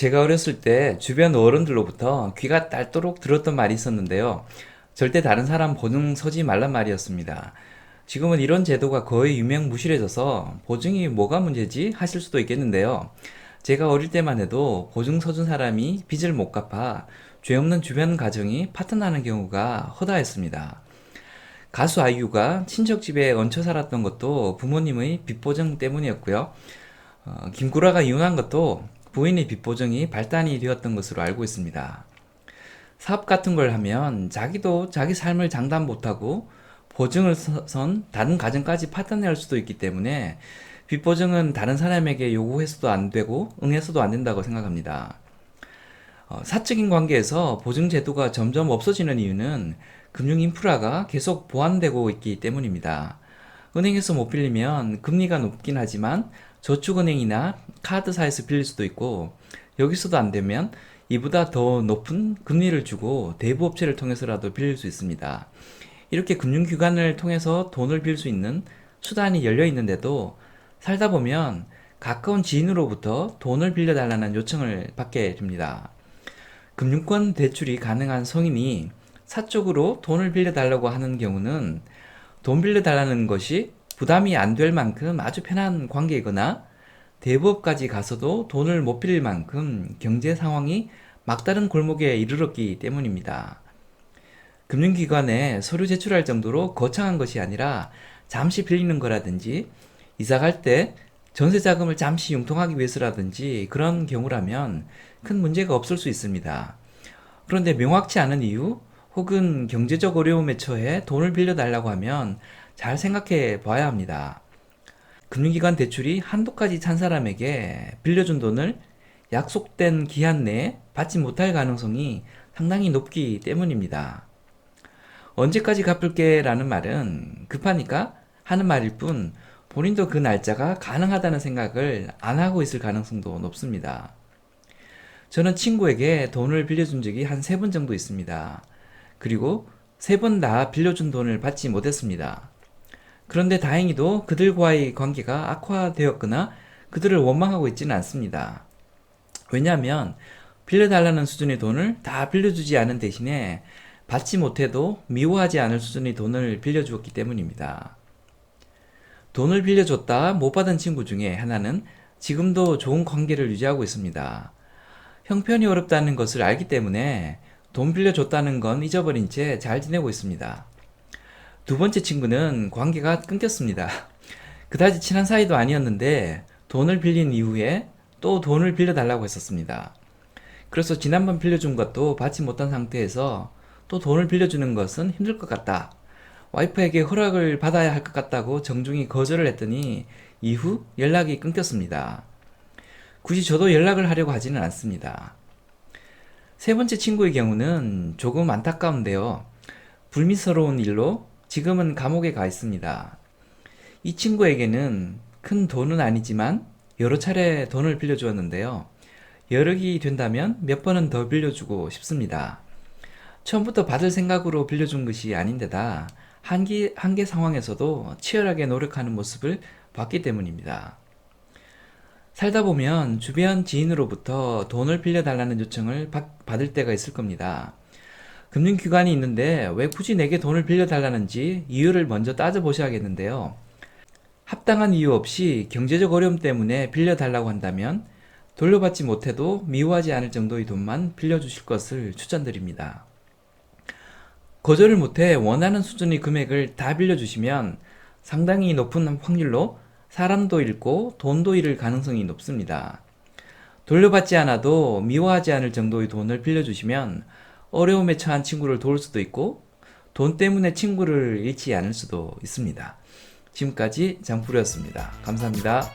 제가 어렸을 때 주변 어른들로부터 귀가 딸도록 들었던 말이 있었는데요. 절대 다른 사람 보증 서지 말란 말이었습니다. 지금은 이런 제도가 거의 유명무실해져서 보증이 뭐가 문제지 하실 수도 있겠는데요. 제가 어릴 때만 해도 보증 서준 사람이 빚을 못 갚아 죄 없는 주변 가정이 파탄나는 경우가 허다했습니다. 가수 아이유가 친척 집에 얹혀 살았던 것도 부모님의 빚 보증 때문이었고요. 김구라가 이혼한 것도 부인의 빚 보증이 발단이 되었던 것으로 알고 있습니다. 사업 같은 걸 하면 자기도 자기 삶을 장담 못하고 보증을 선 다른 가정까지 파탄낼 수도 있기 때문에 빚 보증은 다른 사람에게 요구해서도 안 되고 응해서도 안 된다고 생각합니다. 사적인 관계에서 보증 제도가 점점 없어지는 이유는 금융 인프라가 계속 보완되고 있기 때문입니다. 은행에서 못 빌리면 금리가 높긴 하지만 저축은행이나 카드사에서 빌릴 수도 있고, 여기서도 안 되면 이보다 더 높은 금리를 주고 대부업체를 통해서라도 빌릴 수 있습니다. 이렇게 금융기관을 통해서 돈을 빌릴 수 있는 수단이 열려 있는데도 살다 보면 가까운 지인으로부터 돈을 빌려달라는 요청을 받게 됩니다. 금융권 대출이 가능한 성인이 사적으로 돈을 빌려달라고 하는 경우는 돈 빌려달라는 것이 부담이 안 될 만큼 아주 편한 관계이거나 대부업까지 가서도 돈을 못 빌릴 만큼 경제 상황이 막다른 골목에 이르렀기 때문입니다. 금융기관에 서류 제출할 정도로 거창한 것이 아니라 잠시 빌리는 거라든지 이사 갈 때 전세 자금을 잠시 융통하기 위해서라든지 그런 경우라면 큰 문제가 없을 수 있습니다. 그런데 명확치 않은 이유 혹은 경제적 어려움에 처해 돈을 빌려달라고 하면 잘 생각해 봐야 합니다. 금융기관 대출이 한도까지 찬 사람에게 빌려준 돈을 약속된 기한 내에 받지 못할 가능성이 상당히 높기 때문입니다. 언제까지 갚을게 라는 말은 급하니까 하는 말일 뿐 본인도 그 날짜가 가능하다는 생각을 안 하고 있을 가능성도 높습니다. 저는 친구에게 돈을 빌려준 적이 한 3번 정도 있습니다. 그리고 3번 다 빌려준 돈을 받지 못했습니다. 그런데 다행히도 그들과의 관계가 악화되었거나 그들을 원망하고 있지는 않습니다. 왜냐하면 빌려달라는 수준의 돈을 다 빌려주지 않은 대신에 받지 못해도 미워하지 않을 수준의 돈을 빌려주었기 때문입니다. 돈을 빌려줬다 못 받은 친구 중에 하나는 지금도 좋은 관계를 유지하고 있습니다. 형편이 어렵다는 것을 알기 때문에 돈 빌려줬다는 건 잊어버린 채 잘 지내고 있습니다. 두 번째 친구는 관계가 끊겼습니다. 그다지 친한 사이도 아니었는데 돈을 빌린 이후에 또 돈을 빌려달라고 했었습니다. 그래서 지난번 빌려준 것도 받지 못한 상태에서 또 돈을 빌려주는 것은 힘들 것 같다. 와이프에게 허락을 받아야 할 것 같다고 정중히 거절을 했더니 이후 연락이 끊겼습니다. 굳이 저도 연락을 하려고 하지는 않습니다. 세 번째 친구의 경우는 조금 안타까운데요. 불미스러운 일로 지금은 감옥에 가 있습니다. 이 친구에게는 큰 돈은 아니지만 여러 차례 돈을 빌려주었는데요. 여력이 된다면 몇 번은 더 빌려주고 싶습니다. 처음부터 받을 생각으로 빌려준 것이 아닌데다 한계 상황에서도 치열하게 노력하는 모습을 봤기 때문입니다. 살다 보면 주변 지인으로부터 돈을 빌려달라는 요청을 받을 때가 있을 겁니다. 금융기관이 있는데 왜 굳이 내게 돈을 빌려달라는지 이유를 먼저 따져보셔야겠는데요. 합당한 이유 없이 경제적 어려움 때문에 빌려달라고 한다면 돌려받지 못해도 미워하지 않을 정도의 돈만 빌려주실 것을 추천드립니다. 거절을 못해 원하는 수준의 금액을 다 빌려주시면 상당히 높은 확률로 사람도 잃고 돈도 잃을 가능성이 높습니다. 돌려받지 않아도 미워하지 않을 정도의 돈을 빌려주시면 어려움에 처한 친구를 도울 수도 있고 돈 때문에 친구를 잃지 않을 수도 있습니다. 지금까지 장프로였습니다. 감사합니다.